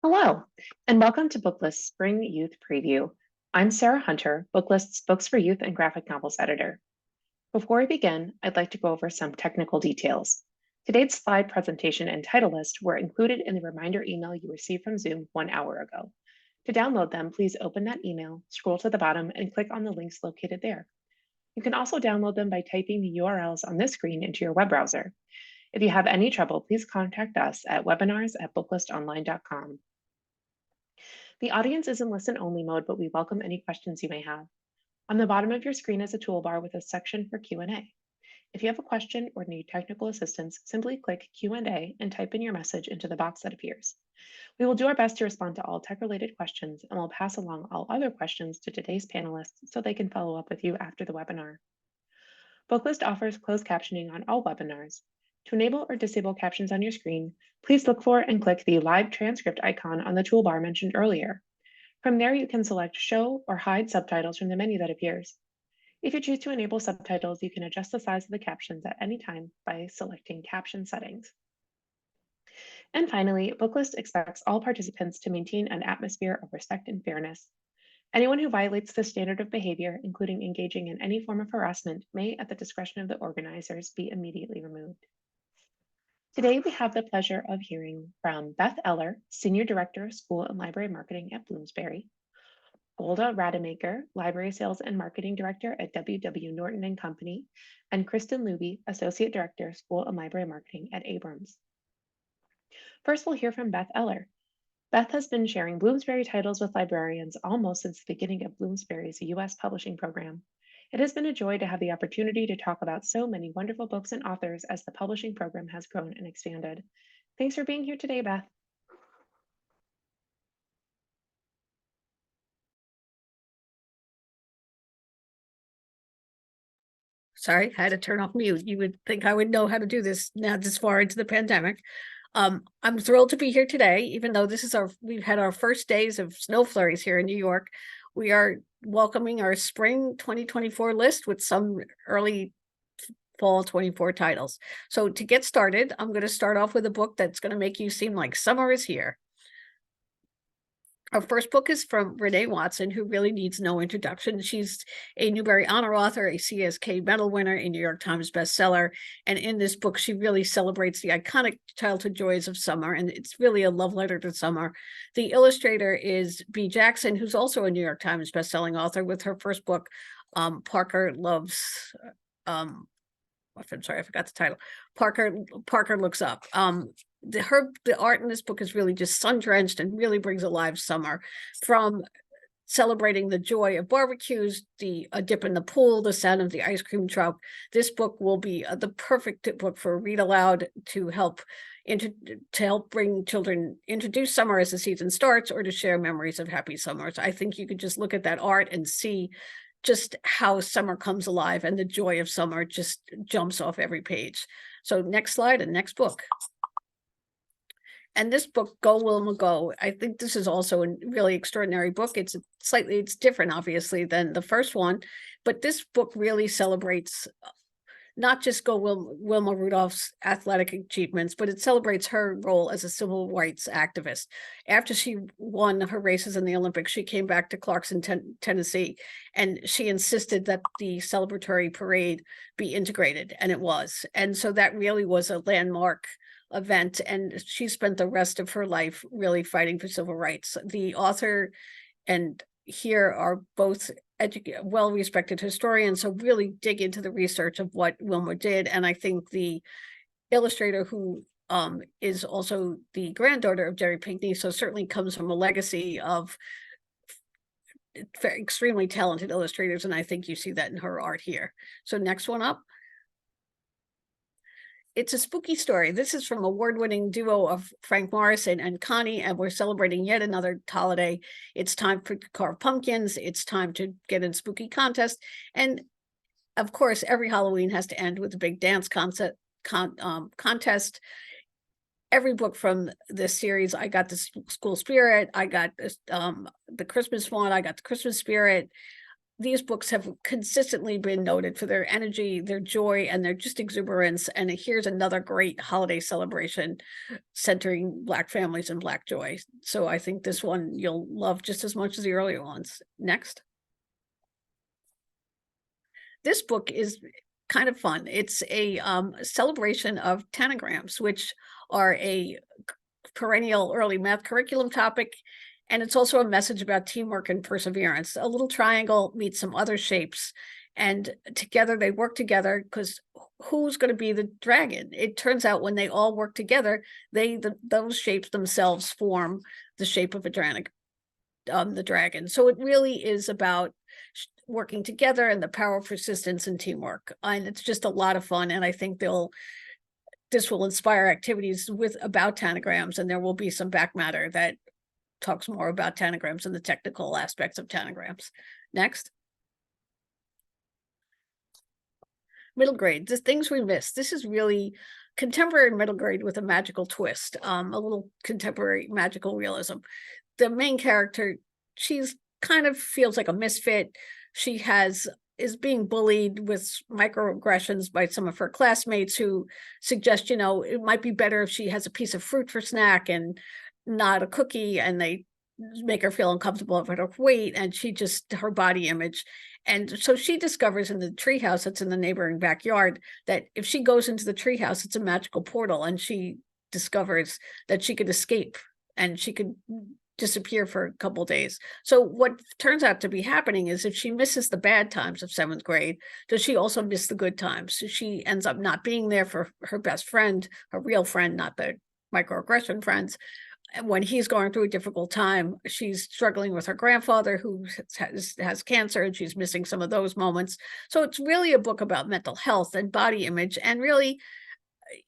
Hello, and welcome to Booklist's Spring Youth Preview. I'm Sarah Hunter, Booklist's Books for Youth and Graphic Novels editor. Before we begin, I'd like to go over some technical details. Today's slide presentation and title list were included in the reminder email you received from Zoom 1 hour ago. To download them, please open that email, scroll to the bottom, and click on the links located there. You can also download them by typing the URLs on this screen into your web browser. If you have any trouble, please contact us at webinars@booklistonline.com. The audience is in listen-only mode, but we welcome any questions you may have. On the bottom of your screen is a toolbar with a section for Q&A. If you have a question or need technical assistance, simply click Q&A and type in your message into the box that appears. We will do our best to respond to all tech-related questions, and we'll pass along all other questions to today's panelists so they can follow up with you after the webinar. Booklist offers closed captioning on all webinars. To enable or disable captions on your screen, please look for and click the live transcript icon on the toolbar mentioned earlier. From there, you can select Show or Hide Subtitles from the menu that appears. If you choose to enable subtitles, you can adjust the size of the captions at any time by selecting Caption Settings. And finally, Booklist expects all participants to maintain an atmosphere of respect and fairness. Anyone who violates this standard of behavior, including engaging in any form of harassment, may, at the discretion of the organizers, be immediately removed. Today, we have the pleasure of hearing from Beth Eller, Senior Director of School and Library Marketing at Bloomsbury, Golda Rademacher, Library Sales and Marketing Director at W.W. Norton and Company, and Kristen Luby, Associate Director, School and Library Marketing at Abrams. First, we'll hear from Beth Eller. Beth has been sharing Bloomsbury titles with librarians almost since the beginning of Bloomsbury's U.S. publishing program. It has been a joy to have the opportunity to talk about so many wonderful books and authors as the publishing program has grown and expanded. Thanks for being here today, Beth. Sorry, I had to turn off mute. You would think I would know how to do this now this far into the pandemic. I'm thrilled to be here today, even though we've had our first days of snow flurries here in New York. We are welcoming our spring 2024 list with some early fall 24 titles. So to get started, I'm going to start off with a book that's going to make you seem like summer is here. Our first book is from Renee Watson, who really needs no introduction. She's a Newbery Honor author, a CSK Medal winner, a New York Times bestseller. And in this book, she really celebrates the iconic childhood joys of summer. And it's really a love letter to summer. The illustrator is B. Jackson, who's also a New York Times bestselling author with her first book, Parker Loves... I'm sorry, I forgot the title. Parker Looks Up. The art in this book is really just sun-drenched and really brings alive summer, from celebrating the joy of barbecues, a dip in the pool, the sound of the ice cream truck. This book will be the perfect book for read aloud to help bring children introduce summer as the season starts, or to share memories of happy summers. I think you could just look at that art and see just how summer comes alive, and the joy of summer just jumps off every page. So next slide and next book. And this book, Go Wilma Go, I think this is also a really extraordinary book. It's different, obviously, than the first one, but this book really celebrates not just Wilma Rudolph's athletic achievements, but it celebrates her role as a civil rights activist. After she won her races in the Olympics, she came back to Clarkson, Tennessee, and she insisted that the celebratory parade be integrated, and it was. And so that really was a landmark event, and she spent the rest of her life really fighting for civil rights. The author and here are both well-respected historians, so really dig into the research of what Wilma did. And I think the illustrator, who is also the granddaughter of Jerry Pinkney, so certainly comes from a legacy of extremely talented illustrators, and I think you see that in her art here. So next one up. It's a spooky story. This is from award-winning duo of Frank Morrison and Connie, and we're celebrating yet another holiday. It's time to carve pumpkins. It's time to get in spooky contest. And of course, every Halloween has to end with a big dance contest. Every book from this series, I got the school spirit, I got the Christmas one, I got the Christmas spirit. these books have consistently been noted for their energy, their joy, and their just exuberance. And here's another great holiday celebration centering Black families and Black joy. So I think this one you'll love just as much as the earlier ones. Next. This book is kind of fun. It's a celebration of tanagrams, which are a perennial early math curriculum topic. And it's also a message about teamwork and perseverance. A little triangle meets some other shapes, and together they work together because who's going to be the dragon? It turns out when they all work together, those shapes themselves form the shape of a dragon. The dragon. So it really is about working together and the power of persistence and teamwork. And it's just a lot of fun. And I think this will inspire activities about tanagrams, and there will be some back matter that talks more about tanagrams and the technical aspects of tanagrams. Next. Middle grade, the things we missed. This is really contemporary middle grade with a magical twist, a little contemporary magical realism. The main character, she's kind of feels like a misfit. She is being bullied with microaggressions by some of her classmates who suggest, it might be better if she has a piece of fruit for snack and not a cookie, and they make her feel uncomfortable about her weight and her body image. And so she discovers in the treehouse that's in the neighboring backyard that if she goes into the treehouse, it's a magical portal, and she discovers that she could escape and she could disappear for a couple of days. So what turns out to be happening is if she misses the bad times of 7th grade, does she also miss the good times? So she ends up not being there for her best friend, her real friend, not the microaggression friends. And when he's going through a difficult time, she's struggling with her grandfather who has cancer, and she's missing some of those moments. So it's really a book about mental health and body image. And really,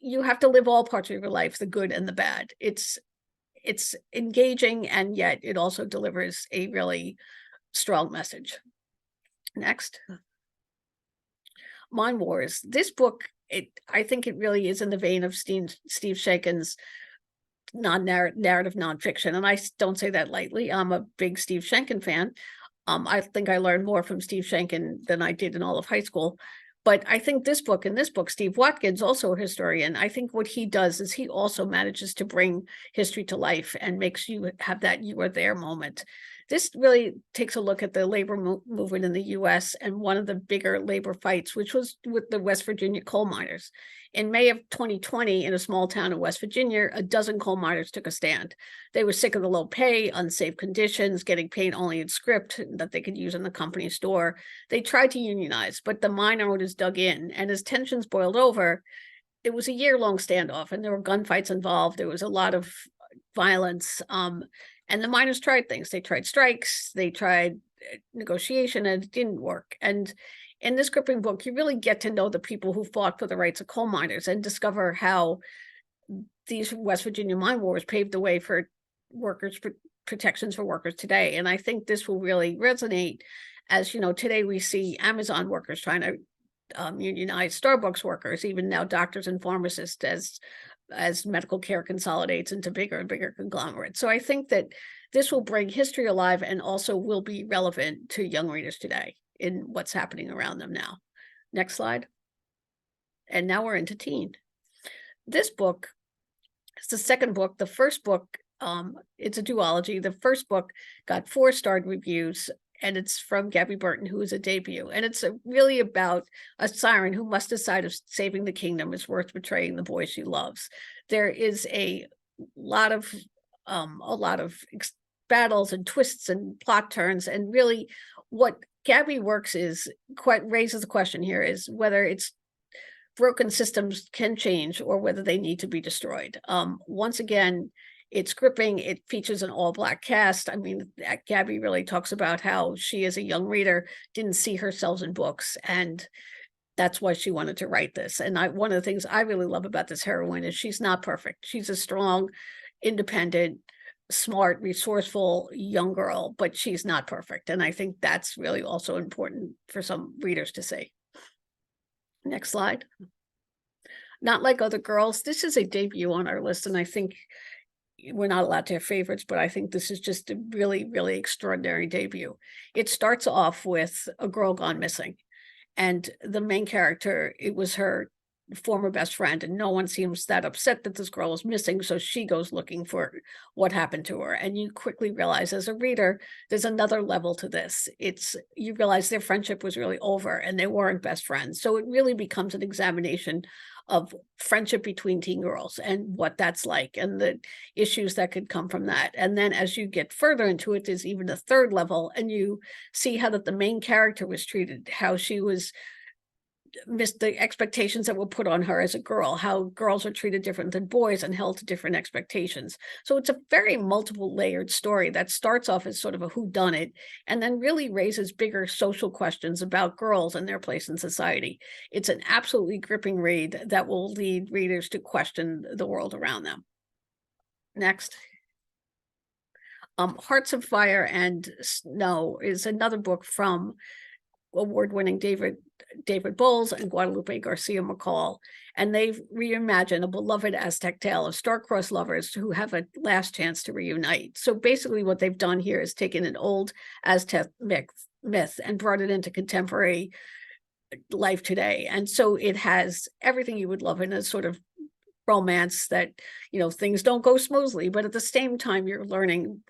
you have to live all parts of your life, the good and the bad. It's engaging, and yet it also delivers a really strong message. Next. Mind Wars. This book, I think it really is in the vein of Steve Schenken's narrative nonfiction. And I don't say that lightly. I'm a big Steve Schenken fan. I think I learned more from Steve Schenken than I did in all of high school. But I think in this book, Steve Watkins, also a historian, I think what he does is he also manages to bring history to life and makes you have that you were there moment. This really takes a look at the labor movement in the U.S. and one of the bigger labor fights, which was with the West Virginia coal miners. In May of 2020, in a small town in West Virginia, a dozen coal miners took a stand. They were sick of the low pay, unsafe conditions, getting paid only in script that they could use in the company store. They tried to unionize, but the mine owners dug in, and as tensions boiled over, it was a year-long standoff, and there were gunfights involved. There was a lot of violence, and the miners tried things. They tried strikes, they tried negotiation, and it didn't work. And in this gripping book, you really get to know the people who fought for the rights of coal miners and discover how these West Virginia mine wars paved the way for workers, protections for workers today. And I think this will really resonate as, today we see Amazon workers trying to unionize Starbucks workers, even now doctors and pharmacists, as medical care consolidates into bigger and bigger conglomerates. So I think that this will bring history alive and also will be relevant to young readers today in what's happening around them now. Next slide. And now we're into teen. This book is the second book. The first book, it's a duology. The first book got 4-star reviews, and it's from Gabby Burton, who is a debut. And it's really about a siren who must decide if saving the kingdom is worth betraying the boy she loves. There is a lot of battles and twists and plot turns, and really what Gabby works is raises the question here is whether it's broken systems can change or whether they need to be destroyed. Once again, it's gripping. It features an all-Black cast. I mean, Gabby really talks about how she, as a young reader, didn't see herself in books, and that's why she wanted to write this. And one of the things I really love about this heroine is she's not perfect. She's a strong, independent, smart, resourceful young girl, but she's not perfect. And I think that's really also important for some readers to see. Next slide. Not Like Other Girls. This is a debut on our list, and I think we're not allowed to have favorites, but I think this is just a really, really extraordinary debut. It starts off with a girl gone missing, and the main character, it was her former best friend, and no one seems that upset that this girl is missing, so she goes looking for what happened to her. And you quickly realize as a reader, there's another level to this. It's you realize their friendship was really over and they weren't best friends. So it really becomes an examination of friendship between teen girls and what that's like and the issues that could come from that. And then as you get further into it, there's even a third level, and you see how that the main character was treated, how she was missed the expectations that were put on her as a girl, how girls are treated different than boys and held to different expectations. So it's a very multiple layered story that starts off as sort of a whodunit and then really raises bigger social questions about girls and their place in society. It's an absolutely gripping read that will lead readers to question the world around them. Next. Hearts of Fire and Snow is another book from award-winning David Bowles and Guadalupe Garcia McCall, and they've reimagined a beloved Aztec tale of star-crossed lovers who have a last chance to reunite. So basically what they've done here is taken an old Aztec myth and brought it into contemporary life today. And so it has everything you would love in a sort of romance that, you know, things don't go smoothly, but at the same time, you're learning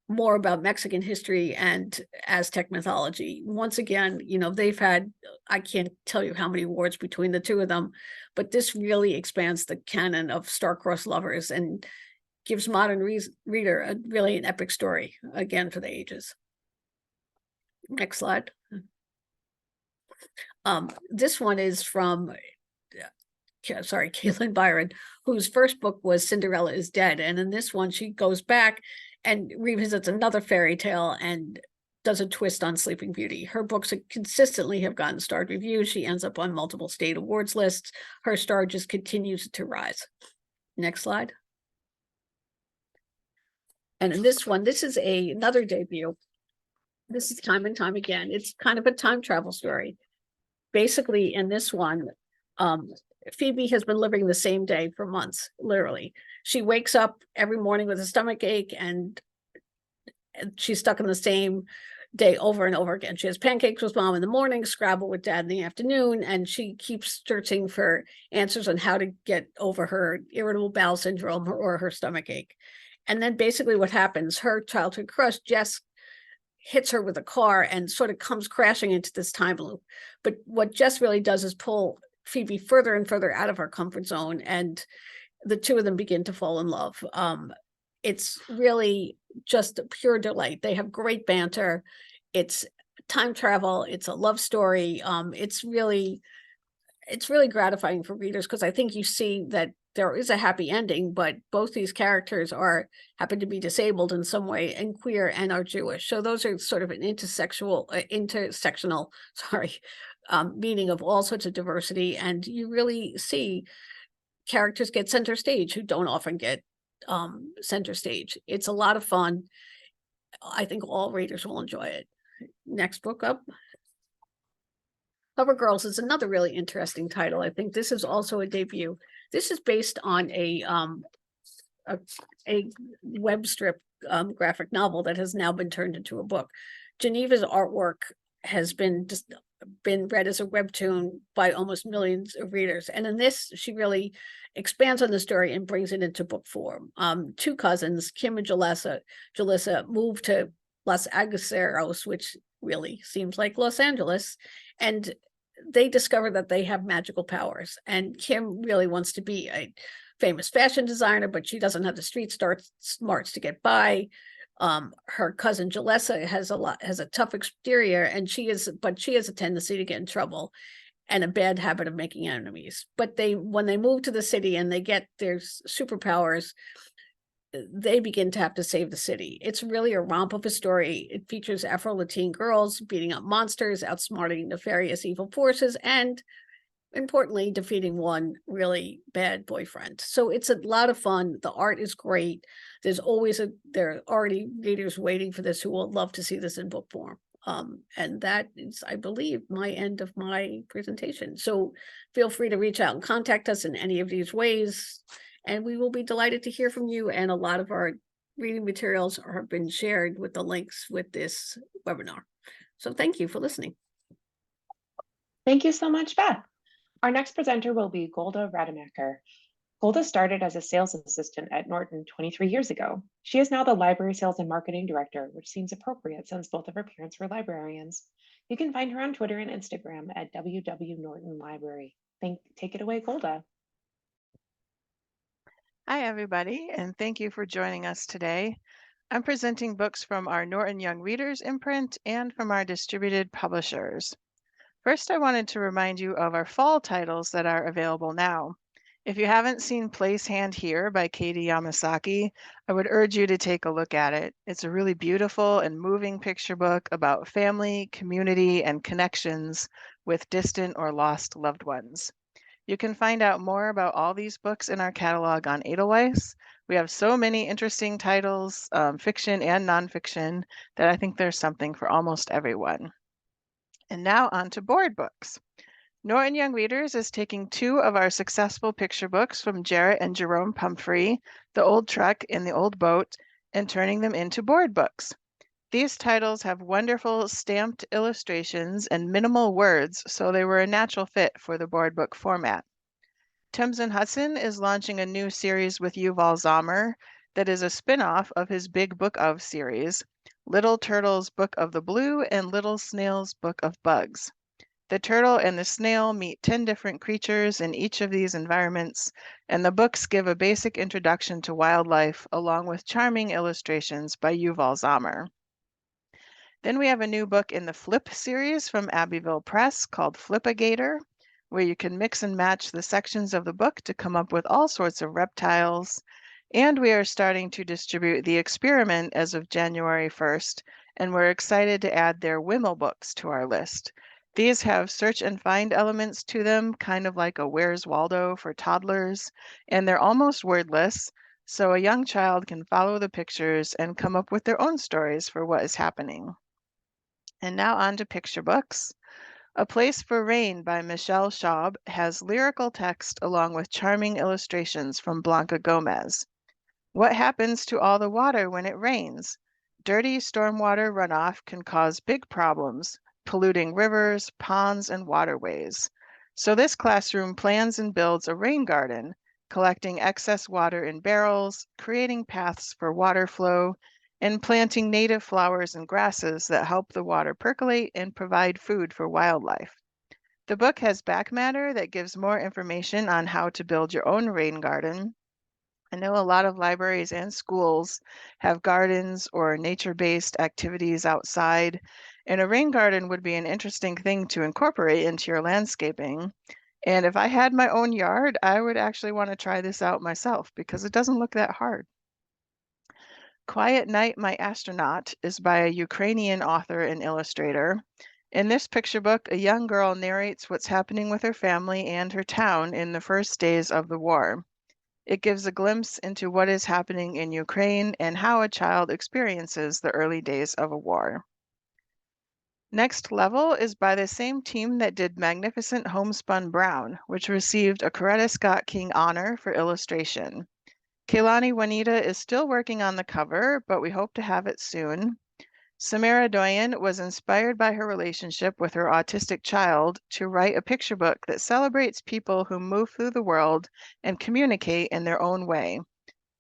more about Mexican history and Aztec mythology. Once again, you know, they've had, I can't tell you how many awards between the two of them, but this really expands the canon of star-crossed lovers and gives modern reader a really an epic story, again, for the ages. Next slide. This one is from Caitlin Byron, whose first book was Cinderella is Dead. And in this one, she goes back and revisits another fairy tale and does a twist on Sleeping Beauty. Her books consistently have gotten starred reviews. She ends up on multiple state awards lists. Her star just continues to rise. Next slide. And in this one, this is another debut. This is Time and Time Again. It's kind of a time travel story. Basically, in this one, Phoebe has been living the same day for months, literally. She wakes up every morning with a stomach ache, and she's stuck in the same day over and over again. She has pancakes with mom in the morning, Scrabble with dad in the afternoon, and she keeps searching for answers on how to get over her irritable bowel syndrome or her stomach ache. And then basically what happens, her childhood crush, Jess, hits her with a car and sort of comes crashing into this time loop. But what Jess really does is pull Phoebe further and further out of her comfort zone, and the two of them begin to fall in love. It's really just a pure delight. They have great banter. It's time travel. It's a love story. It's really gratifying for readers because I think you see that there is a happy ending, but both these characters happen to be disabled in some way and queer and are Jewish. So those are sort of an intersectional, meaning of all sorts of diversity. And you really see characters get center stage who don't often get center stage. It's a lot of fun. I think all readers will enjoy it. Next book up. Cover Girls is another really interesting title. I think this is also a debut. This is based on a web strip graphic novel that has now been turned into a book. Geneva's artwork has been read as a webtoon by almost millions of readers. And in this, she really expands on the story and brings it into book form. Two cousins, Kim and Jalissa, moved to Los Aguiceros, which really seems like Los Angeles, and they discover that they have magical powers. And Kim really wants to be a famous fashion designer, but she doesn't have the street smarts to get by. Her cousin Jalissa has a tough exterior, and she has a tendency to get in trouble and a bad habit of making enemies. But when they move to the city and they get their superpowers, they begin to have to save the city. It's really a romp of a story. It features Afro-Latin girls beating up monsters, outsmarting nefarious evil forces, and importantly, defeating one really bad boyfriend. So it's a lot of fun. The art is great. There are already readers waiting for this who will love to see this in book form. And that is, I believe, my end of my presentation. So feel free to reach out and contact us in any of these ways. and we will be delighted to hear from you. And a lot of our reading materials have been shared with the links with this webinar. So thank you for listening. Thank you so much, Beth. Our next presenter will be Golda Rademacher. Golda started as a sales assistant at Norton 23 years ago. She is now the library sales and marketing director, which seems appropriate since both of her parents were librarians. You can find her on Twitter and Instagram at www.nortonlibrary. Take it away, Golda. Hi, everybody, and thank you for joining us today. I'm presenting books from our Norton Young Readers imprint and from our distributed publishers. First, I wanted to remind you of our fall titles that are available now. If you haven't seen Place Hand Here by Katie Yamasaki, I would urge you to take a look at it. It's a really beautiful and moving picture book about family, community, and connections with distant or lost loved ones. You can find out more about all these books in our catalog on Edelweiss. We have so many interesting titles, fiction and nonfiction, that I think there's something for almost everyone. And now on to board books. Norton Young Readers is taking two of our successful picture books from Jarrett and Jerome Pumphrey, The Old Truck and The Old Boat, and turning them into board books. These titles have wonderful stamped illustrations and minimal words, so they were a natural fit for the board book format. Thames and Hudson is launching a new series with Yuval Zamir that is a spin-off of his Big Book of series, Little Turtle's Book of the Blue and Little Snail's Book of Bugs. The turtle and the snail meet 10 different creatures in each of these environments, and the books give a basic introduction to wildlife along with charming illustrations by Yuval Zamir. Then we have a new book in the Flip series from Abbeville Press called Flip-A-Gator, where you can mix and match the sections of the book to come up with all sorts of reptiles. And we are starting to distribute The Experiment as of January 1st, and we're excited to add their Wimmel books to our list. These have search and find elements to them, kind of like a Where's Waldo for toddlers, and they're almost wordless, so a young child can follow the pictures and come up with their own stories for what is happening. And now on to picture books. A Place for Rain by Michelle Schaub has lyrical text along with charming illustrations from Blanca Gomez. What happens to all the water when it rains? Dirty stormwater runoff can cause big problems, polluting rivers, ponds, and waterways. So this classroom plans and builds a rain garden, collecting excess water in barrels, creating paths for water flow, and planting native flowers and grasses that help the water percolate and provide food for wildlife. The book has back matter that gives more information on how to build your own rain garden. I know a lot of libraries and schools have gardens or nature-based activities outside, and a rain garden would be an interesting thing to incorporate into your landscaping. And if I had my own yard, I would actually want to try this out myself because it doesn't look that hard. Quiet Night, My Astronaut is by a Ukrainian author and illustrator. In this picture book, a young girl narrates what's happening with her family and her town in the first days of the war. It gives a glimpse into what is happening in Ukraine and how a child experiences the early days of a war. Next Level is by the same team that did Magnificent Homespun Brown, which received a Coretta Scott King honor for illustration. Kehlani Juanita is still working on the cover, but we hope to have it soon. Samara Doyen was inspired by her relationship with her autistic child to write a picture book that celebrates people who move through the world and communicate in their own way.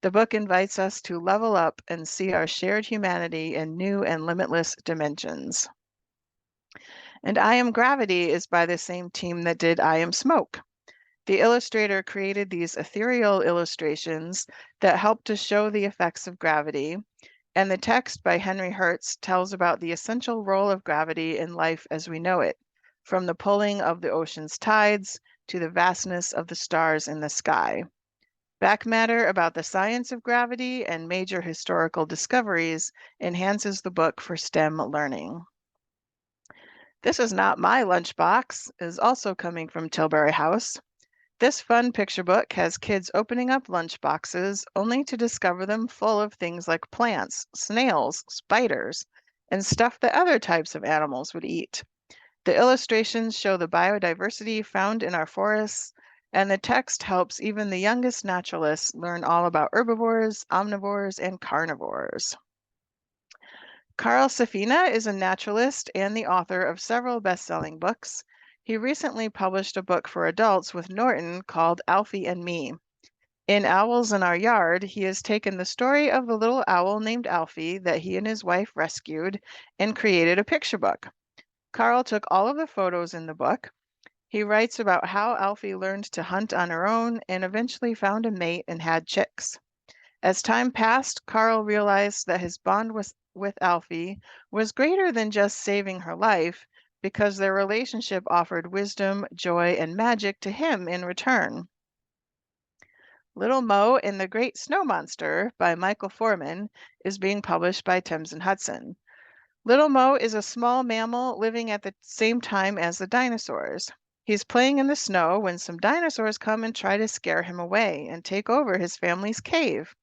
The book invites us to level up and see our shared humanity in new and limitless dimensions. And I Am Gravity is by the same team that did I Am Smoke. The illustrator created these ethereal illustrations that help to show the effects of gravity, and the text by Henry Hertz tells about the essential role of gravity in life as we know it, from the pulling of the ocean's tides to the vastness of the stars in the sky. Back matter about the science of gravity and major historical discoveries enhances the book for STEM learning. This Is Not My Lunchbox is also coming from Tilbury House. This fun picture book has kids opening up lunch boxes only to discover them full of things like plants, snails, spiders, and stuff that other types of animals would eat. The illustrations show the biodiversity found in our forests and the text helps even the youngest naturalists learn all about herbivores, omnivores, and carnivores. Carl Safina is a naturalist and the author of several best-selling books. He recently published a book for adults with Norton called Alfie and Me. In Owls in Our Yard, he has taken the story of the little owl named Alfie that he and his wife rescued and created a picture book. Carl took all of the photos in the book. He writes about how Alfie learned to hunt on her own and eventually found a mate and had chicks. As time passed, Carl realized that his bond with Alfie was greater than just saving her life because their relationship offered wisdom, joy, and magic to him in return. Little Mo and the Great Snow Monster by Michael Foreman is being published by Thames and Hudson. Little Mo is a small mammal living at the same time as the dinosaurs. He's playing in the snow when some dinosaurs come and try to scare him away and take over his family's cave.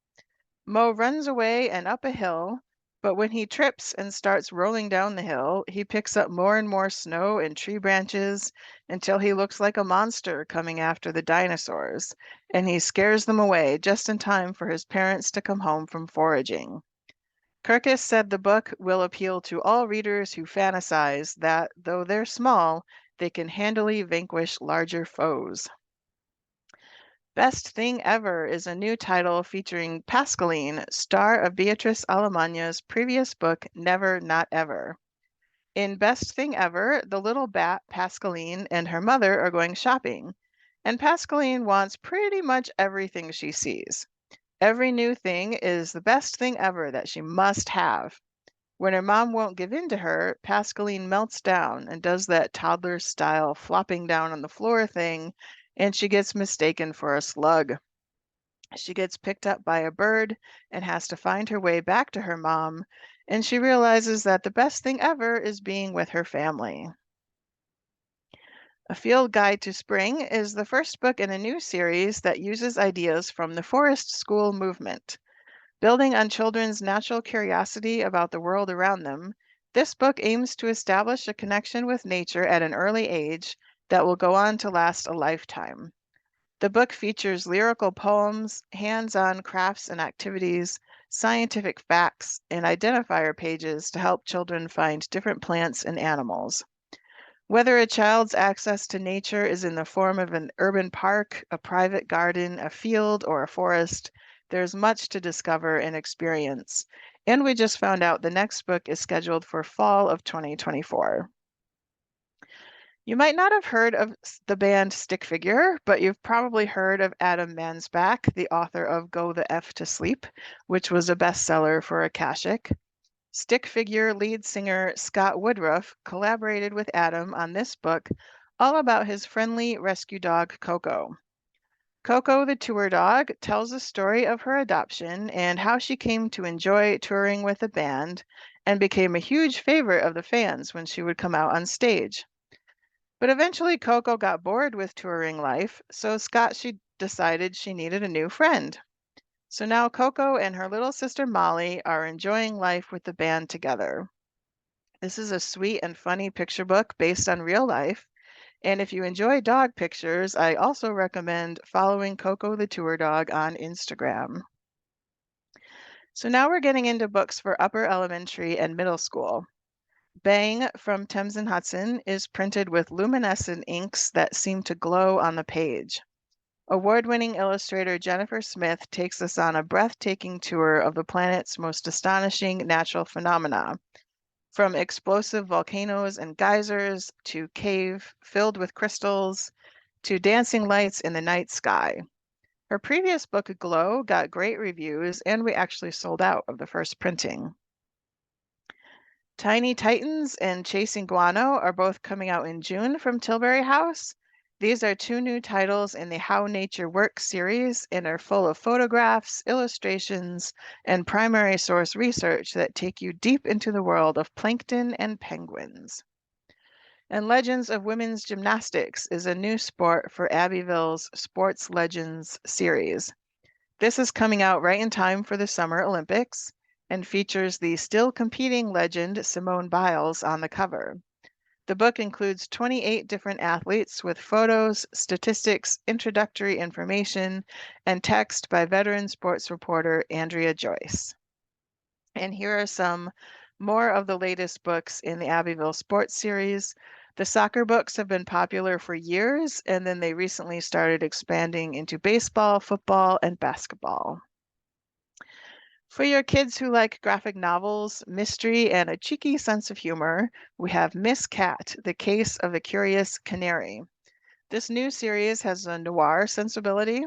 Mo runs away and up a hill, but when he trips and starts rolling down the hill, he picks up more and more snow and tree branches until he looks like a monster coming after the dinosaurs, and he scares them away just in time for his parents to come home from foraging. Kirkus said the book will appeal to all readers who fantasize that, though they're small, they can handily vanquish larger foes. Best Thing Ever is a new title featuring Pascaline, star of Beatrice Alemagna's previous book, Never Not Ever. In Best Thing Ever, the little bat Pascaline and her mother are going shopping, and Pascaline wants pretty much everything she sees. Every new thing is the best thing ever that she must have. When her mom won't give in to her, Pascaline melts down and does that toddler-style flopping down on the floor thing, and she gets mistaken for a slug. She gets picked up by a bird and has to find her way back to her mom, and she realizes that the best thing ever is being with her family. A Field Guide to Spring is the first book in a new series that uses ideas from the Forest School movement. Building on children's natural curiosity about the world around them, this book aims to establish a connection with nature at an early age that will go on to last a lifetime. The book features lyrical poems, hands-on crafts and activities, scientific facts, and identifier pages to help children find different plants and animals. Whether a child's access to nature is in the form of an urban park, a private garden, a field, or a forest, there's much to discover and experience. And we just found out the next book is scheduled for fall of 2024. You might not have heard of the band Stick Figure, but you've probably heard of Adam Mansbach, the author of Go the F to Sleep, which was a bestseller for Akashic. Stick Figure lead singer Scott Woodruff collaborated with Adam on this book, all about his friendly rescue dog, Coco. Coco, the tour dog, tells the story of her adoption and how she came to enjoy touring with the band and became a huge favorite of the fans when she would come out on stage. But eventually Coco got bored with touring life, so she decided she needed a new friend. So now Coco and her little sister Molly are enjoying life with the band together. This is a sweet and funny picture book based on real life. And if you enjoy dog pictures, I also recommend following Coco the tour dog on Instagram. So now we're getting into books for upper elementary and middle school. Bang from Thames and Hudson is printed with luminescent inks that seem to glow on the page. Award-winning illustrator Jennifer Smith takes us on a breathtaking tour of the planet's most astonishing natural phenomena, from explosive volcanoes and geysers to cave filled with crystals to dancing lights in the night sky. Her previous book, Glow, got great reviews, and we actually sold out of the first printing. Tiny Titans and Chasing Guano are both coming out in June from Tilbury House. These are two new titles in the How Nature Works series and are full of photographs, illustrations, and primary source research that take you deep into the world of plankton and penguins. And Legends of Women's Gymnastics is a new sport for Abbeville's Sports Legends series. This is coming out right in time for the Summer Olympics and features the still competing legend Simone Biles on the cover. The book includes 28 different athletes with photos, statistics, introductory information, and text by veteran sports reporter Andrea Joyce. And here are some more of the latest books in the Abbeville Sports series. The soccer books have been popular for years, and then they recently started expanding into baseball, football, and basketball. For your kids who like graphic novels, mystery, and a cheeky sense of humor, we have Miss Cat, The Case of the Curious Canary. This new series has a noir sensibility.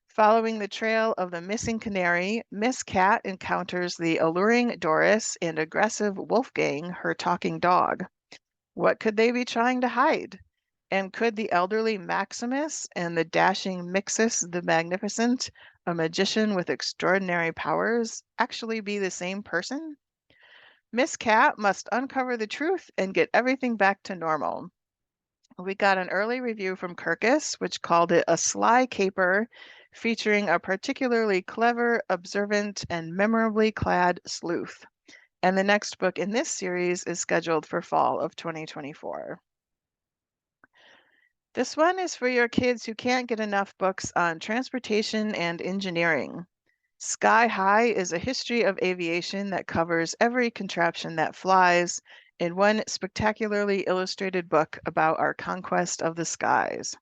Following the trail of the missing canary, Miss Cat encounters the alluring Doris and aggressive Wolfgang, her talking dog. What could they be trying to hide? And could the elderly Maximus and the dashing Mixus the Magnificent, a magician with extraordinary powers, actually be the same person? Miss Cat must uncover the truth and get everything back to normal. We got an early review from Kirkus, which called it a sly caper featuring a particularly clever, observant, and memorably clad sleuth. And the next book in this series is scheduled for fall of 2024. This one is for your kids who can't get enough books on transportation and engineering. Sky High is a history of aviation that covers every contraption that flies in one spectacularly illustrated book about our conquest of the skies.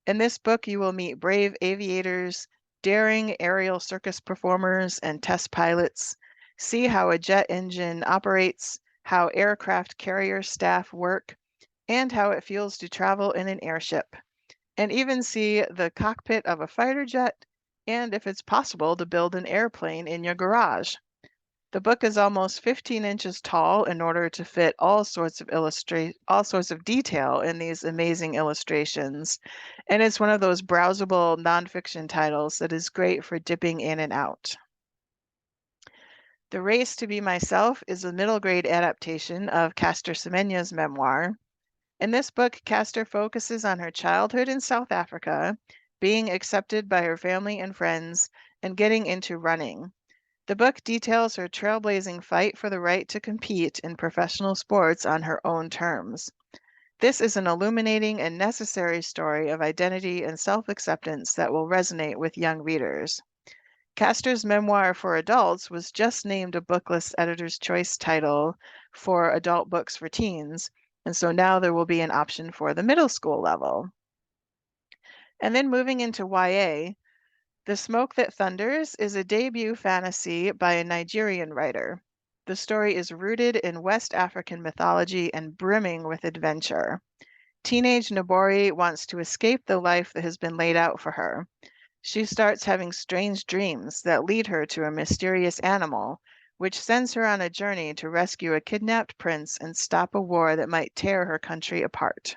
In this book, you will meet brave aviators, daring aerial circus performers, and test pilots, see how a jet engine operates, how aircraft carrier staff work, and how it feels to travel in an airship, and even see the cockpit of a fighter jet, and if it's possible to build an airplane in your garage. The book is almost 15 inches tall in order to fit all sorts of detail in these amazing illustrations, and it's one of those browsable nonfiction titles that is great for dipping in and out. The Race to Be Myself is a middle grade adaptation of Caster Semenya's memoir. In this book, Caster focuses on her childhood in South Africa, being accepted by her family and friends, and getting into running. The book details her trailblazing fight for the right to compete in professional sports on her own terms. This is an illuminating and necessary story of identity and self-acceptance that will resonate with young readers. Caster's memoir for adults was just named a Booklist Editor's Choice title for adult books for teens, and so now there will be an option for the middle school level. And then moving into YA, The Smoke That Thunders is a debut fantasy by a Nigerian writer. The story is rooted in West African mythology and brimming with adventure. Teenage Nabori wants to escape the life that has been laid out for her. She starts having strange dreams that lead her to a mysterious animal, which sends her on a journey to rescue a kidnapped prince and stop a war that might tear her country apart.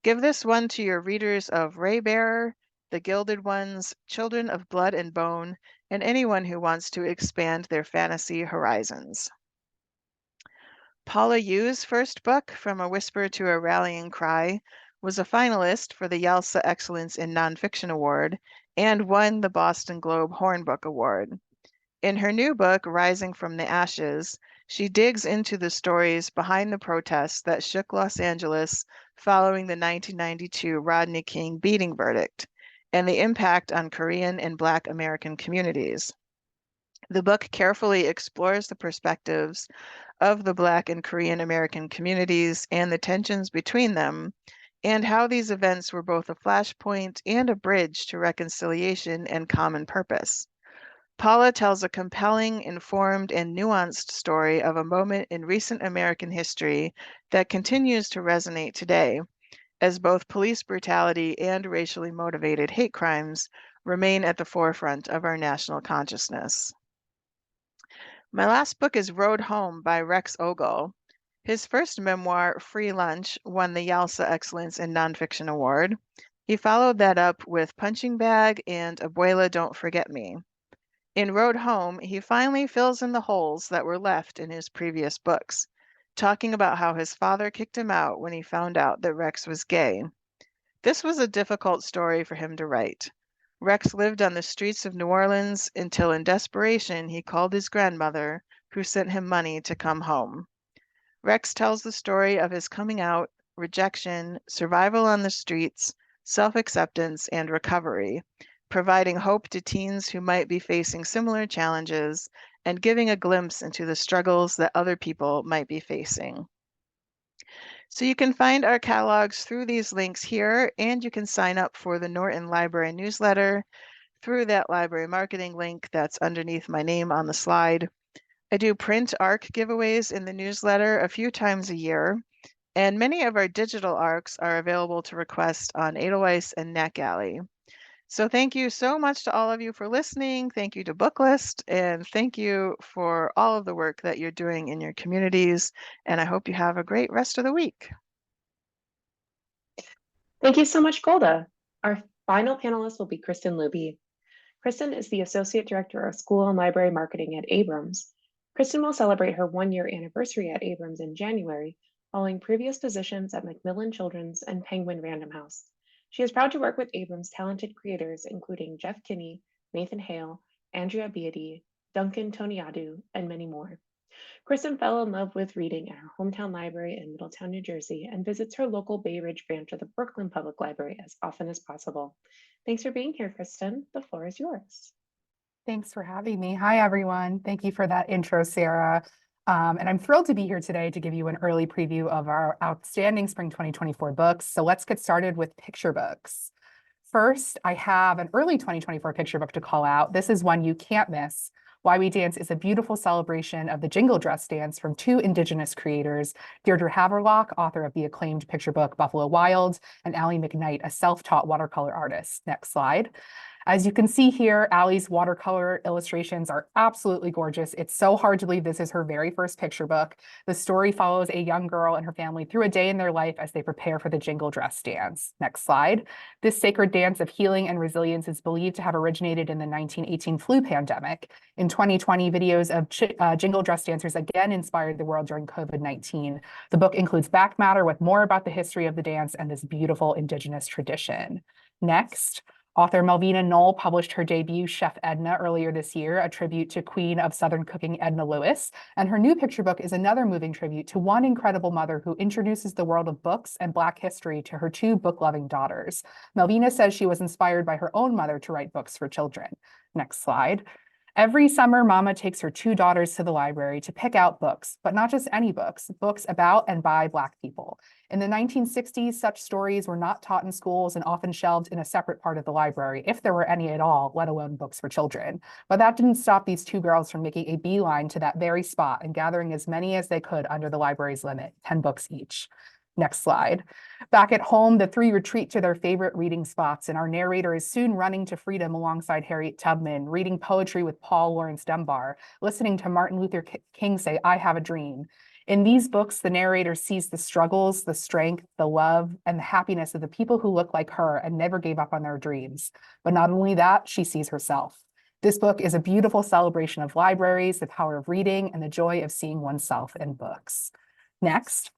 Give this one to your readers of Raybearer, The Gilded Ones, Children of Blood and Bone, and anyone who wants to expand their fantasy horizons. Paula Yu's first book, From a Whisper to a Rallying Cry, was a finalist for the YALSA Excellence in Nonfiction Award and won the Boston Globe Hornbook Award. In her new book, Rising from the Ashes, she digs into the stories behind the protests that shook Los Angeles following the 1992 Rodney King beating verdict and the impact on Korean and Black American communities. The book carefully explores the perspectives of the Black and Korean American communities and the tensions between them, and how these events were both a flashpoint and a bridge to reconciliation and common purpose. Paula tells a compelling, informed, and nuanced story of a moment in recent American history that continues to resonate today, as both police brutality and racially motivated hate crimes remain at the forefront of our national consciousness. My last book is Road Home by Rex Ogle. His first memoir, Free Lunch, won the YALSA Excellence in Nonfiction Award. He followed that up with Punching Bag and Abuela Don't Forget Me. In Road Home, he finally fills in the holes that were left in his previous books, talking about how his father kicked him out when he found out that Rex was gay. This was a difficult story for him to write. Rex lived on the streets of New Orleans until in desperation he called his grandmother, who sent him money to come home. Rex tells the story of his coming out, rejection, survival on the streets, self-acceptance, and recovery, providing hope to teens who might be facing similar challenges and giving a glimpse into the struggles that other people might be facing. So you can find our catalogs through these links here, and you can sign up for the Norton Library newsletter through that library marketing link that's underneath my name on the slide. I do print ARC giveaways in the newsletter a few times a year, and many of our digital ARCs are available to request on Edelweiss and NetGalley. So thank you so much to all of you for listening. Thank you to Booklist, and thank you for all of the work that you're doing in your communities. And I hope you have a great rest of the week. Thank you so much, Golda. Our final panelist will be Kristen Luby. Kristen is the Associate Director of School and Library Marketing at Abrams. Kristen will celebrate her one-year anniversary at Abrams in January, following previous positions at Macmillan Children's and Penguin Random House. She is proud to work with Abrams' talented creators, including Jeff Kinney, Nathan Hale, Andrea Beatty, Duncan Toniadu, and many more. Kristen fell in love with reading at her hometown library in Middletown, New Jersey, and visits her local Bay Ridge branch of the Brooklyn Public Library as often as possible. Thanks for being here, Kristen. The floor is yours. Thanks for having me. Hi, everyone. Thank you for that intro, Sarah. And I'm thrilled to be here today to give you an early preview of our outstanding Spring 2024 books. So let's get started with picture books. First, I have an early 2024 picture book to call out. This is one you can't miss. Why We Dance is a beautiful celebration of the jingle dress dance from two Indigenous creators, Deirdre Haverlock, author of the acclaimed picture book Buffalo Wild, and Allie McKnight, a self-taught watercolor artist. Next slide. As you can see here, Allie's watercolor illustrations are absolutely gorgeous. It's so hard to believe this is her very first picture book. The story follows a young girl and her family through a day in their life as they prepare for the jingle dress dance. Next slide. This sacred dance of healing and resilience is believed to have originated in the 1918 flu pandemic. In 2020, videos of jingle dress dancers again inspired the world during COVID-19. The book includes back matter with more about the history of the dance and this beautiful Indigenous tradition. Next. Author Melvina Knoll published her debut, Chef Edna, earlier this year, a tribute to Queen of Southern Cooking Edna Lewis. And her new picture book is another moving tribute to one incredible mother who introduces the world of books and Black history to her two book-loving daughters. Melvina says she was inspired by her own mother to write books for children. Next slide. Every summer, Mama takes her two daughters to the library to pick out books, but not just any books, books about and by Black people. In the 1960s, such stories were not taught in schools and often shelved in a separate part of the library, if there were any at all, let alone books for children. But that didn't stop these two girls from making a beeline to that very spot and gathering as many as they could under the library's limit, 10 books each. Next slide. Back at home, the three retreat to their favorite reading spots, and our narrator is soon running to freedom alongside Harriet Tubman, reading poetry with Paul Laurence Dunbar, listening to Martin Luther King say, "I have a dream." In these books, the narrator sees the struggles, the strength, the love, and the happiness of the people who look like her and never gave up on their dreams. But not only that, she sees herself. This book is a beautiful celebration of libraries, the power of reading, and the joy of seeing oneself in books. Next.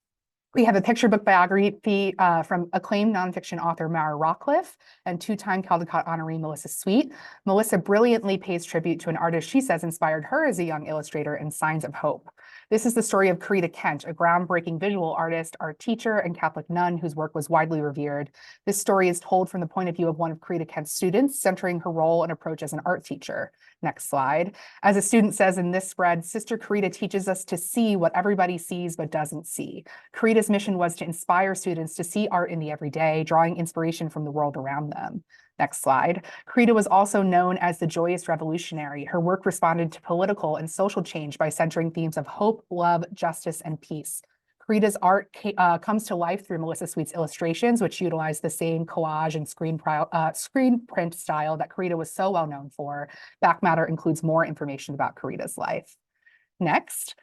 We have a picture book biography from acclaimed nonfiction author Mara Rockcliffe and two-time Caldecott honoree Melissa Sweet. Melissa brilliantly pays tribute to an artist she says inspired her as a young illustrator in Signs of Hope. This is the story of Karita Kent, a groundbreaking visual artist, art teacher, and Catholic nun whose work was widely revered. This story is told from the point of view of one of Karita Kent's students, centering her role and approach as an art teacher. Next slide. As a student says in this spread, Sister Karita teaches us to see what everybody sees but doesn't see. Karita's mission was to inspire students to see art in the everyday, drawing inspiration from the world around them. Next slide. Karita was also known as the Joyous Revolutionary. Her work responded to political and social change by centering themes of hope, love, justice, and peace. Karita's art comes to life through Melissa Sweet's illustrations, which utilize the same collage and screen print style that Karita was so well known for. Back matter includes more information about Karita's life. Next.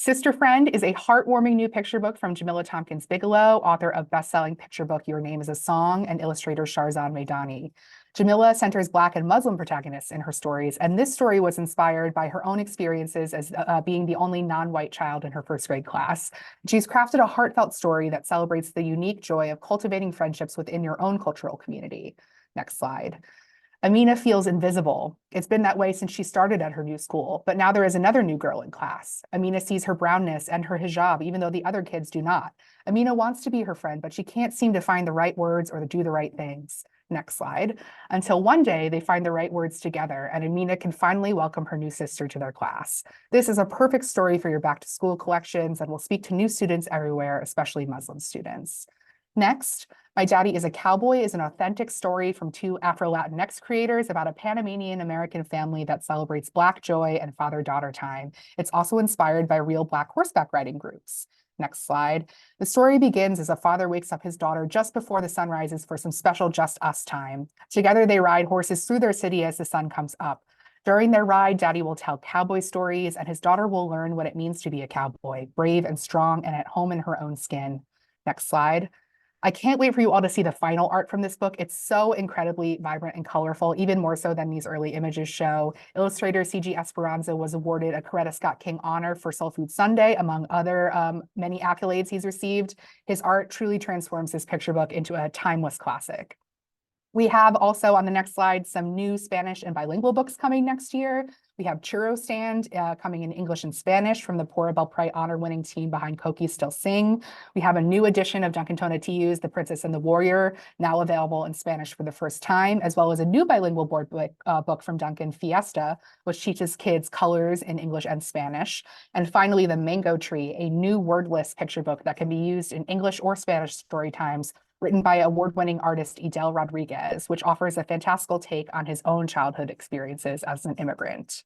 Sister Friend is a heartwarming new picture book from Jamila Tompkins Bigelow, author of best-selling picture book Your Name is a Song, and illustrator Sharzan Maidani. Jamila centers Black and Muslim protagonists in her stories, and this story was inspired by her own experiences as being the only non-white child in her first grade class. She's crafted a heartfelt story that celebrates the unique joy of cultivating friendships within your own cultural community. Next slide. Amina feels invisible. It's been that way since she started at her new school, but now there is another new girl in class. Amina sees her brownness and her hijab, even though the other kids do not. Amina wants to be her friend, but she can't seem to find the right words or to do the right things. Next slide. Until one day they find the right words together and Amina can finally welcome her new sister to their class. This is a perfect story for your back to school collections and will speak to new students everywhere, especially Muslim students. Next, My Daddy is a Cowboy is an authentic story from two Afro-Latinx creators about a Panamanian American family that celebrates Black joy and father-daughter time. It's also inspired by real Black horseback riding groups. Next slide. The story begins as a father wakes up his daughter just before the sun rises for some special Just Us time. Together they ride horses through their city as the sun comes up. During their ride, Daddy will tell cowboy stories and his daughter will learn what it means to be a cowboy, brave and strong and at home in her own skin. Next slide. I can't wait for you all to see the final art from this book. It's so incredibly vibrant and colorful, even more so than these early images show. Illustrator C.G. Esperanza was awarded a Coretta Scott King honor for Soul Food Sunday, among other many accolades he's received. His art truly transforms this picture book into a timeless classic. We have also on the next slide some new Spanish and bilingual books coming next year. We have Churro Stand coming in English and Spanish from the Pura Belpré honor-winning team behind Coqui Still Sing. We have a new edition of Duncan Tonatiuh's The Princess and the Warrior, now available in Spanish for the first time, as well as a new bilingual book from Duncan, Fiesta, which teaches kids colors in English and Spanish. And finally, The Mango Tree, a new wordless picture book that can be used in English or Spanish story times, written by award-winning artist Idel Rodriguez, which offers a fantastical take on his own childhood experiences as an immigrant.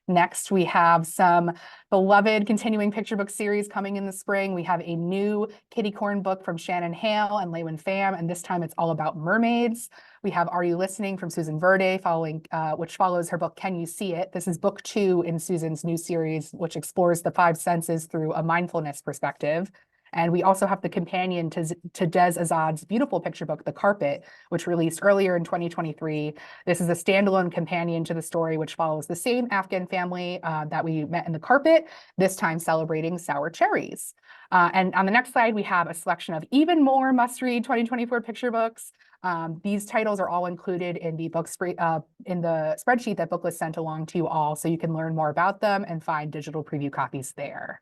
Next, we have some beloved continuing picture book series coming in the spring. We have a new Kitty Corn book from Shannon Hale and Lewin Pham, and this time it's all about mermaids. We have Are You Listening from Susan Verde, which follows her book Can You See It? This is book 2 in Susan's new series, which explores the 5 senses through a mindfulness perspective. And we also have the companion to Des Azad's beautiful picture book, The Carpet, which released earlier in 2023. This is a standalone companion to the story, which follows the same Afghan family that we met in The Carpet, this time celebrating sour cherries. And on the next slide, we have a selection of even more must-read 2024 picture books. These titles are all included in the spreadsheet that Booklist sent along to you all, so you can learn more about them and find digital preview copies there.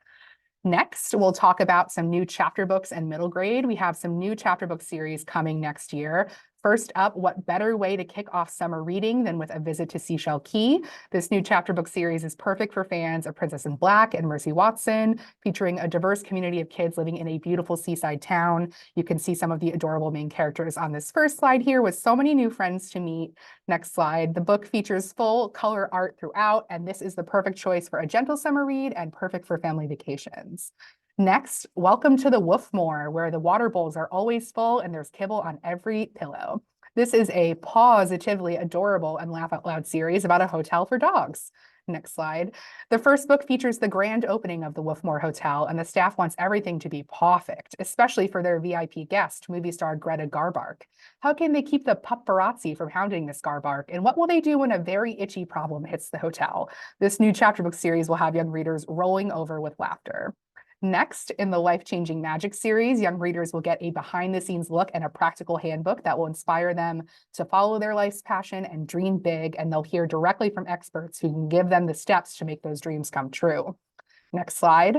Next, we'll talk about some new chapter books and middle grade. We have some new chapter book series coming next year. First up, what better way to kick off summer reading than with a visit to Seashell Key? This new chapter book series is perfect for fans of Princess in Black and Mercy Watson, featuring a diverse community of kids living in a beautiful seaside town. You can see some of the adorable main characters on this first slide here with so many new friends to meet. Next slide. The book features full color art throughout, and this is the perfect choice for a gentle summer read and perfect for family vacations. Next, welcome to the Woofmore, where the water bowls are always full and there's kibble on every pillow. This is a positively adorable and laugh out loud series about a hotel for dogs. Next slide. The first book features the grand opening of the Woofmore Hotel, and the staff wants everything to be perfect, especially for their VIP guest, movie star Greta Garbark. How can they keep the paparazzi from hounding Miss Garbark, and what will they do when a very itchy problem hits the hotel? This new chapter book series will have young readers rolling over with laughter. Next, in the Life-Changing Magic series, young readers will get a behind-the-scenes look and a practical handbook that will inspire them to follow their life's passion and dream big, and they'll hear directly from experts who can give them the steps to make those dreams come true. Next slide.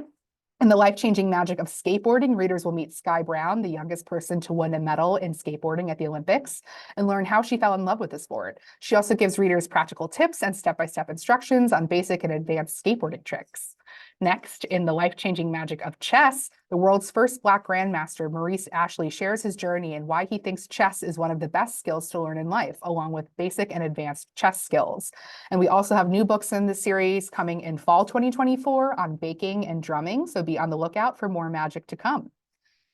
In the Life-Changing Magic of Skateboarding, readers will meet Sky Brown, the youngest person to win a medal in skateboarding at the Olympics, and learn how she fell in love with the sport. She also gives readers practical tips and step-by-step instructions on basic and advanced skateboarding tricks. Next, in the Life-Changing Magic of Chess, the world's first Black grandmaster, Maurice Ashley, shares his journey and why he thinks chess is one of the best skills to learn in life, along with basic and advanced chess skills. And we also have new books in the series coming in fall 2024 on baking and drumming, so be on the lookout for more magic to come.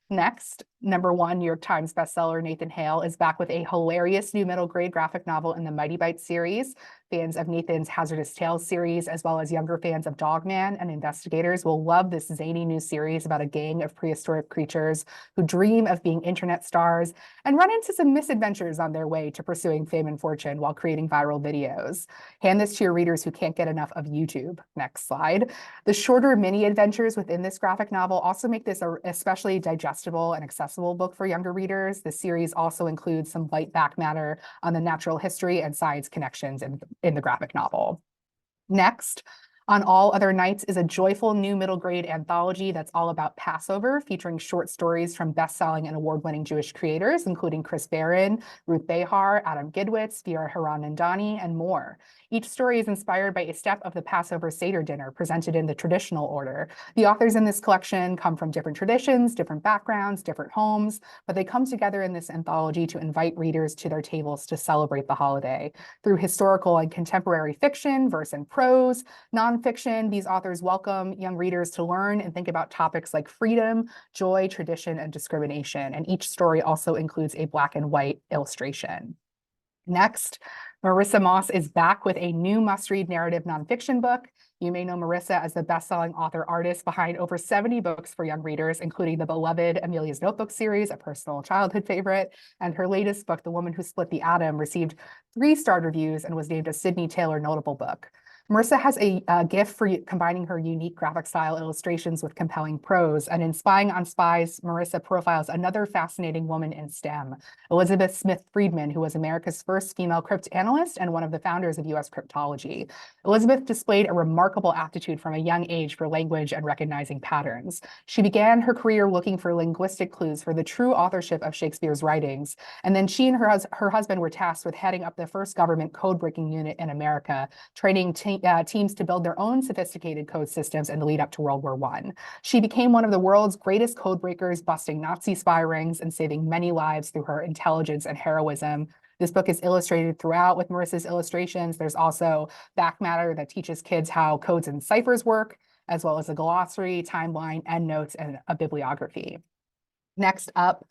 Next, #1 New York Times bestseller Nathan Hale is back with a hilarious new middle grade graphic novel in the Mighty Bites series. Fans of Nathan's Hazardous Tales series, as well as younger fans of Dogman and Investigators, will love this zany new series about a gang of prehistoric creatures who dream of being internet stars and run into some misadventures on their way to pursuing fame and fortune while creating viral videos. Hand this to your readers who can't get enough of YouTube. Next slide. The shorter mini adventures within this graphic novel also make this especially digestible and accessible accessible book for younger readers. The series also includes some light back matter on the natural history and science connections in the graphic novel. Next, On All Other Nights is a joyful new middle grade anthology that's all about Passover, featuring short stories from best-selling and award-winning Jewish creators, including Chris Barron, Ruth Behar, Adam Gidwitz, Vera Haran-Nandani, and more. Each story is inspired by a step of the Passover Seder dinner presented in the traditional order. The authors in this collection come from different traditions, different backgrounds, different homes, but they come together in this anthology to invite readers to their tables to celebrate the holiday. Through historical and contemporary fiction, verse and prose, nonfiction, these authors welcome young readers to learn and think about topics like freedom, joy, tradition, and discrimination. And each story also includes a black and white illustration. Next, Marissa Moss is back with a new must-read narrative nonfiction book. You may know Marissa as the best-selling author-artist behind over 70 books for young readers, including the beloved Amelia's Notebook series, a personal childhood favorite, and her latest book, The Woman Who Split the Atom, received 3-starred reviews and was named a Sydney Taylor Notable Book. Marissa has a gift for combining her unique graphic style illustrations with compelling prose, and in Spying on Spies, Marissa profiles another fascinating woman in STEM, Elizabeth Smith Friedman, who was America's first female cryptanalyst and one of the founders of U.S. cryptology. Elizabeth displayed a remarkable aptitude from a young age for language and recognizing patterns. She began her career looking for linguistic clues for the true authorship of Shakespeare's writings, and then she and her husband were tasked with heading up the first government code-breaking unit in America, training teams to build their own sophisticated code systems in the lead up to World War I. She became one of the world's greatest code breakers, busting Nazi spy rings and saving many lives through her intelligence and heroism. This book is illustrated throughout with Marissa's illustrations. There's also back matter that teaches kids how codes and ciphers work, as well as a glossary, timeline, endnotes, and a bibliography. Next up,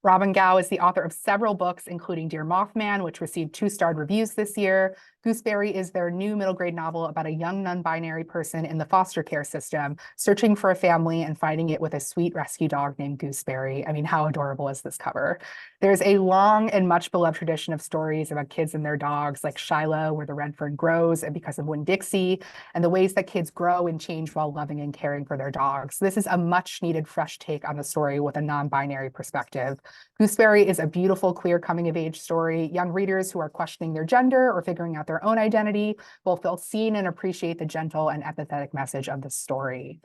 Robin Gao is the author of several books, including Dear Mothman, which received 2-starred reviews this year. Gooseberry is their new middle grade novel about a young non-binary person in the foster care system, searching for a family and finding it with a sweet rescue dog named Gooseberry. I mean, how adorable is this cover? There's a long and much beloved tradition of stories about kids and their dogs, like Shiloh, where the red fern grows, and Because of Winn-Dixie, and the ways that kids grow and change while loving and caring for their dogs. This is a much needed fresh take on the story with a non-binary perspective. Gooseberry is a beautiful queer coming-of-age story. Young readers who are questioning their gender or figuring out their own identity will feel seen and appreciate the gentle and empathetic message of the story.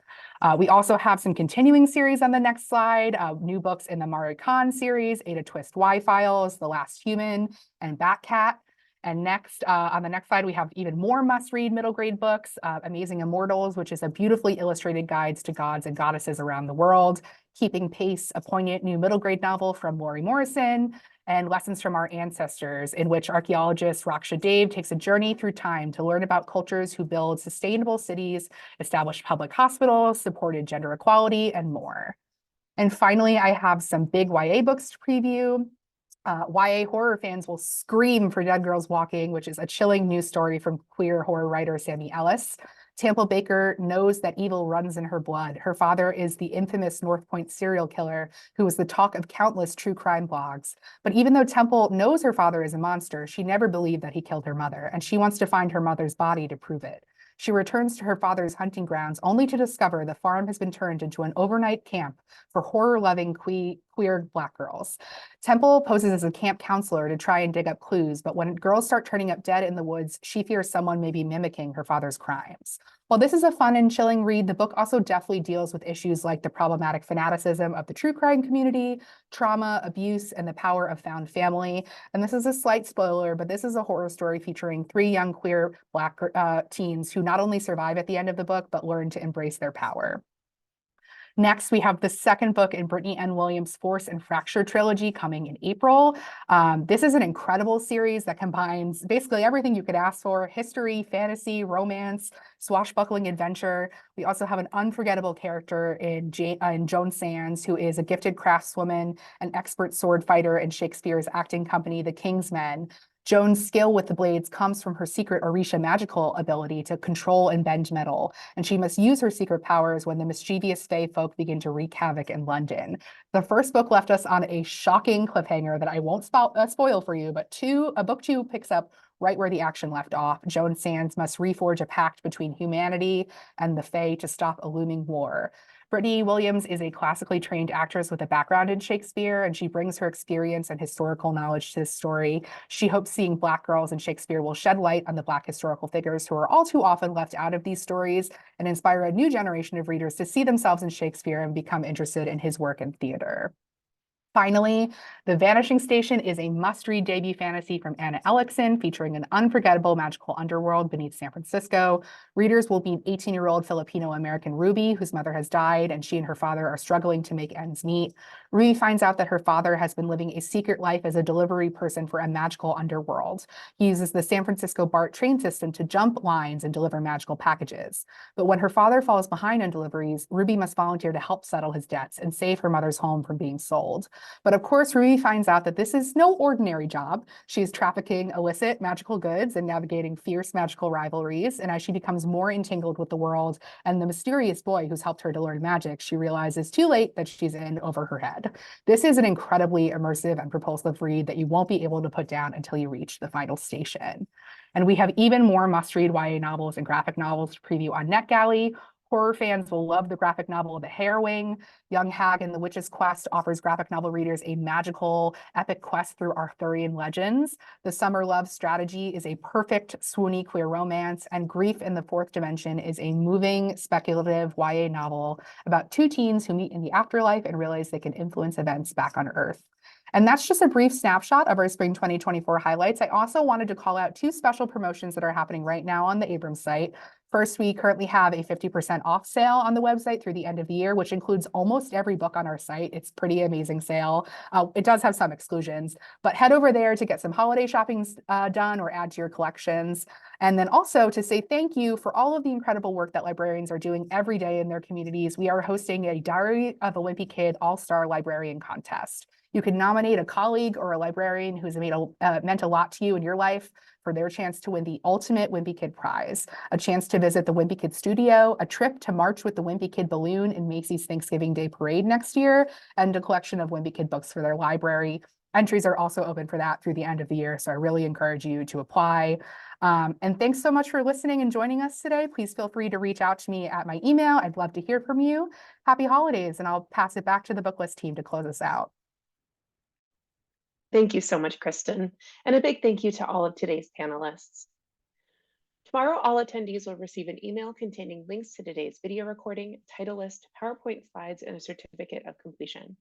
We also have some continuing series on the next slide, new books in the Mari Khan series, Ada Twist Y Files, The Last Human, and Batcat. And next, on the next slide, we have even more must-read middle grade books, Amazing Immortals, which is a beautifully illustrated guides to gods and goddesses around the world, Keeping Pace, a poignant new middle grade novel from Lori Morrison, and Lessons from Our Ancestors, in which archaeologist Raksha Dave takes a journey through time to learn about cultures who build sustainable cities, established public hospitals, supported gender equality, and more. And finally, I have some big YA books to preview. YA horror fans will scream for Dead Girls Walking, which is a chilling news story from queer horror writer Sammy Ellis. Temple Baker knows that evil runs in her blood. Her father is the infamous North Point serial killer who was the talk of countless true crime blogs. But even though Temple knows her father is a monster, she never believed that he killed her mother, and she wants to find her mother's body to prove it. She returns to her father's hunting grounds only to discover the farm has been turned into an overnight camp for horror-loving queer Black girls. Temple poses as a camp counselor to try and dig up clues, but when girls start turning up dead in the woods, she fears someone may be mimicking her father's crimes. While this is a fun and chilling read, the book also definitely deals with issues like the problematic fanaticism of the true crime community, trauma, abuse, and the power of found family. And this is a slight spoiler, but this is a horror story featuring 3 young queer Black teens who not only survive at the end of the book, but learn to embrace their power. Next, we have the second book in Brittany N. Williams' Force and Fracture trilogy coming in April. This is an incredible series that combines basically everything you could ask for: history, fantasy, romance, swashbuckling adventure. We also have an unforgettable character in Joan Sands, who is a gifted craftswoman, an expert sword fighter in Shakespeare's acting company, The King's Men. Joan's skill with the blades comes from her secret Orisha magical ability to control and bend metal, and she must use her secret powers when the mischievous Fae folk begin to wreak havoc in London. The first book left us on a shocking cliffhanger that I won't spoil for you, but book 2 picks up right where the action left off. Joan Sands must reforge a pact between humanity and the Fae to stop a looming war. Brittany Williams is a classically trained actress with a background in Shakespeare, and she brings her experience and historical knowledge to this story. She hopes seeing Black girls in Shakespeare will shed light on the Black historical figures who are all too often left out of these stories and inspire a new generation of readers to see themselves in Shakespeare and become interested in his work in theater. Finally, The Vanishing Station is a must-read debut fantasy from Anna Ellickson featuring an unforgettable magical underworld beneath San Francisco. Readers will meet 18-year-old Filipino-American Ruby, whose mother has died, and she and her father are struggling to make ends meet. Ruby finds out that her father has been living a secret life as a delivery person for a magical underworld. He uses the San Francisco BART train system to jump lines and deliver magical packages. But when her father falls behind on deliveries, Ruby must volunteer to help settle his debts and save her mother's home from being sold. But of course, Ruby finds out that this is no ordinary job. She's trafficking illicit magical goods and navigating fierce magical rivalries. And as she becomes more entangled with the world and the mysterious boy who's helped her to learn magic, she realizes too late that she's in over her head. This is an incredibly immersive and propulsive read that you won't be able to put down until you reach the final station. And we have even more must-read YA novels and graphic novels to preview on NetGalley. Horror fans will love the graphic novel The Harrowing. Young Hag and the Witch's Quest offers graphic novel readers a magical, epic quest through Arthurian legends. The Summer Love Strategy is a perfect, swoony queer romance, and Grief in the Fourth Dimension is a moving, speculative YA novel about two teens who meet in the afterlife and realize they can influence events back on Earth. And that's just a brief snapshot of our spring 2024 highlights. I also wanted to call out two special promotions that are happening right now on the Abrams site. First, we currently have a 50% off sale on the website through the end of the year, which includes almost every book on our site. It's pretty amazing sale. It does have some exclusions, but head over there to get some holiday shopping done or add to your collections. And then also to say thank you for all of the incredible work that librarians are doing every day in their communities. We are hosting a Diary of a Wimpy Kid All-Star Librarian Contest. You can nominate a colleague or a librarian who's meant a lot to you in your life for their chance to win the ultimate Wimpy Kid prize, a chance to visit the Wimpy Kid studio, a trip to march with the Wimpy Kid balloon in Macy's Thanksgiving Day Parade next year, and a collection of Wimpy Kid books for their library. Entries are also open for that through the end of the year, so I really encourage you to apply. And thanks so much for listening and joining us today. Please feel free to reach out to me at my email. I'd love to hear from you. Happy holidays, and I'll pass it back to the Booklist team to close us out. Thank you so much, Kristen. And a big thank you to all of today's panelists. Tomorrow, all attendees will receive an email containing links to today's video recording, title list, PowerPoint slides, and a certificate of completion.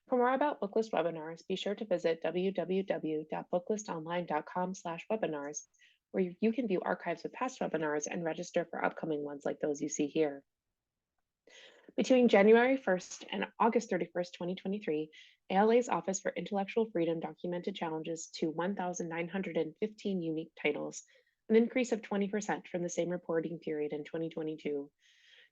For more about Booklist webinars, be sure to visit www.booklistonline.com/webinars, where you can view archives of past webinars and register for upcoming ones like those you see here. Between January 1st and August 31st, 2023, ALA's Office for Intellectual Freedom documented challenges to 1,915 unique titles, an increase of 20% from the same reporting period in 2022.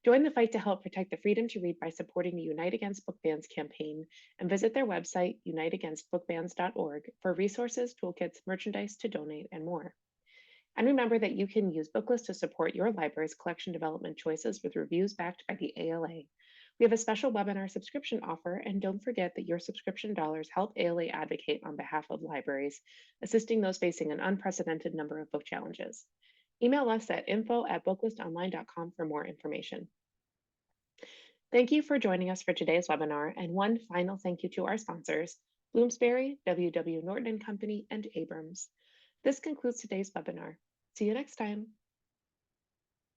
Join the fight to help protect the freedom to read by supporting the Unite Against Book Bans campaign and visit their website, uniteagainstbookbans.org, for resources, toolkits, merchandise to donate, and more. And remember that you can use Booklist to support your library's collection development choices with reviews backed by the ALA. We have a special webinar subscription offer, and don't forget that your subscription dollars help ALA advocate on behalf of libraries, assisting those facing an unprecedented number of book challenges. Email us at info@booklistonline.com for more information. Thank you for joining us for today's webinar, and one final thank you to our sponsors, Bloomsbury, W.W. Norton & Company, and Abrams. This concludes today's webinar. See you next time.